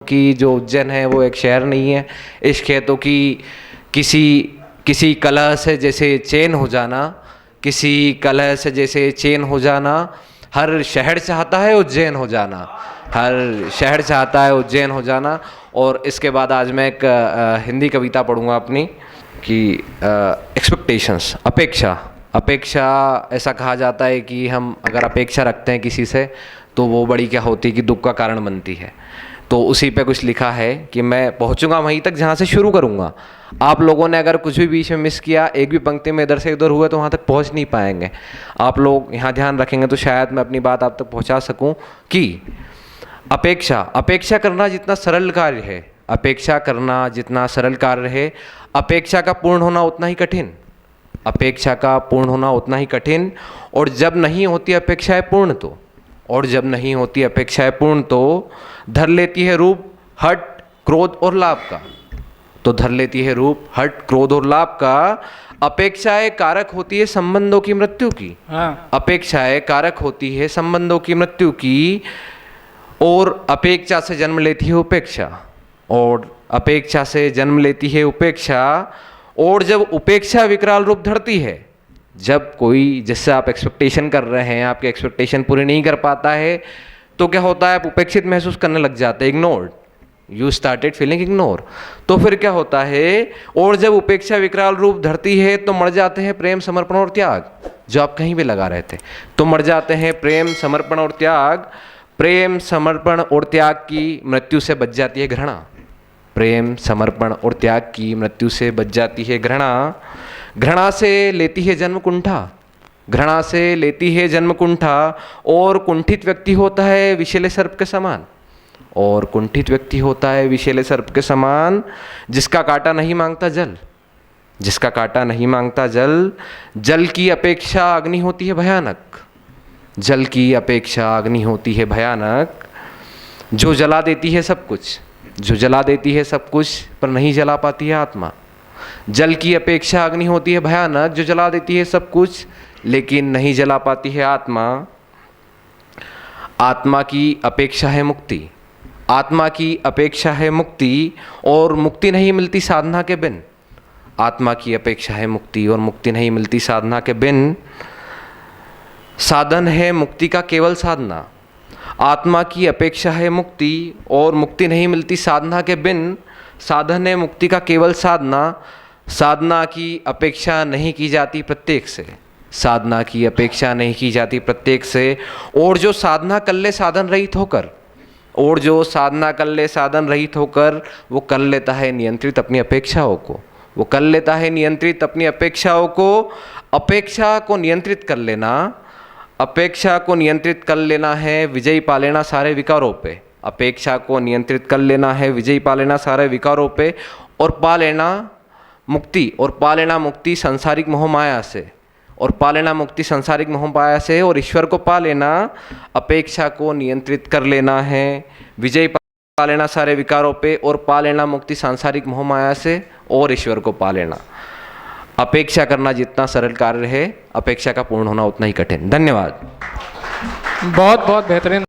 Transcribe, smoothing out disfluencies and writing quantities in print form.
कि जो उज्जैन है वो एक शहर नहीं है। इश्क है तो कि किसी कलह से जैसे चैन हो जाना, किसी कलह से जैसे चैन हो जाना, हर शहर चाहता है उज्जैन हो जाना, हर शहर चाहता है उज्जैन हो जाना। और इसके बाद आज मैं एक हिंदी कविता पढ़ूंगा अपनी कि एक्सपेक्टेशंस, अपेक्षा ऐसा कहा जाता है कि हम अगर अपेक्षा रखते हैं किसी से तो वो बड़ी क्या होती है कि दुख का कारण बनती है। तो उसी पे कुछ लिखा है कि मैं पहुंचूंगा वहीं तक जहां से शुरू करूंगा। आप लोगों ने अगर कुछ भी बीच में मिस किया, एक भी पंक्ति में इधर से उधर हुआ, तो वहां तक पहुंच नहीं पाएंगे। आप लोग यहाँ ध्यान रखेंगे तो शायद मैं अपनी बात आप तक पहुंचा सकूं कि अपेक्षा करना जितना सरल कार्य है, अपेक्षा करना जितना सरल कार्य है, अपेक्षा का पूर्ण होना उतना ही कठिन, अपेक्षा का पूर्ण होना उतना ही कठिन। और जब नहीं होती अपेक्षाएं पूर्ण तो, और जब नहीं होती अपेक्षाएं पूर्ण तो धर लेती है रूप हट, क्रोध और लाभ का। तो धर लेती है रूप हट, क्रोध और लाभ का। अपेक्षाएं कारक होती है संबंधों की मृत्यु की। अपेक्षाएं कारक होती है संबंधों की मृत्यु की। और अपेक्षा से जन्म लेती है उपेक्षा, और अपेक्षा से जन्म लेती है उपेक्षा। और जब उपेक्षा विकराल रूप धरती है, जब कोई जिससे आप एक्सपेक्टेशन कर रहे हैं आपकी एक्सपेक्टेशन पूरी नहीं कर पाता है, तो क्या होता है, आप उपेक्षित महसूस करने लग जाते हैं, ignored, you started feeling ignore. तो फिर क्या होता है, और जब उपेक्षा विकराल रूप धरती है तो मर जाते हैं प्रेम, समर्पण और त्याग। जो आप कहीं भी लगा रहे थे, तो मर जाते हैं प्रेम, समर्पण और त्याग। प्रेम, समर्पण और त्याग की मृत्यु से बच जाती है घृणा। प्रेम, समर्पण और त्याग की मृत्यु से बच जाती है घृणा। घृणा से लेती है जन्म कुंठा, घृणा से लेती है जन्म कुंठा। और कुंठित व्यक्ति होता है विषैले सर्प के समान, और कुंठित व्यक्ति होता है विषैले सर्प के समान, जिसका कांटा नहीं मांगता जल, जिसका कांटा नहीं मांगता जल। जल की अपेक्षा अग्नि होती है भयानक, जल की अपेक्षा अग्नि होती है भयानक, जो जला देती है सब कुछ, जो जला देती है सब कुछ पर नहीं जला पाती है आत्मा। जल की अपेक्षा अग्नि होती है भयानक, जो जला देती है सब कुछ लेकिन नहीं जला पाती है आत्मा। आत्मा की अपेक्षा है मुक्ति, आत्मा की अपेक्षा है मुक्ति, और मुक्ति नहीं मिलती साधना के बिन। आत्मा की अपेक्षा है मुक्ति, और मुक्ति नहीं मिलती साधना के बिन। साधन है मुक्ति का केवल साधना। आत्मा की अपेक्षा है मुक्ति, और मुक्ति नहीं मिलती साधना के बिन। साधन है मुक्ति का केवल साधना। साधना की अपेक्षा नहीं की जाती प्रत्येक से, साधना की अपेक्षा नहीं की जाती प्रत्येक से। और जो साधना कर ले साधन रहित होकर, और जो साधना कर ले साधन रहित होकर, वो कर लेता है नियंत्रित अपनी अपेक्षाओं को, वो कर लेता है नियंत्रित अपनी अपेक्षाओं को। अपेक्षा को नियंत्रित कर लेना, अपेक्षा को नियंत्रित कर लेना है विजयी पा लेना सारे विकारों पे। अपेक्षा को नियंत्रित कर लेना है विजयी पा लेना सारे विकारों पे, और पा लेना मुक्ति, और पा लेना मुक्ति संसारिक मोह माया से, और पा लेना मुक्ति संसारिक मोह माया से, और ईश्वर को पा लेना। अपेक्षा को नियंत्रित कर लेना है विजयी पा लेना सारे विकारों पे, और पा लेना मुक्ति सांसारिक मोह माया से, और ईश्वर को पा लेना। अपेक्षा करना जितना सरल कार्य है, अपेक्षा का पूर्ण होना उतना ही कठिन। धन्यवाद। बहुत बहुत बेहतरीन।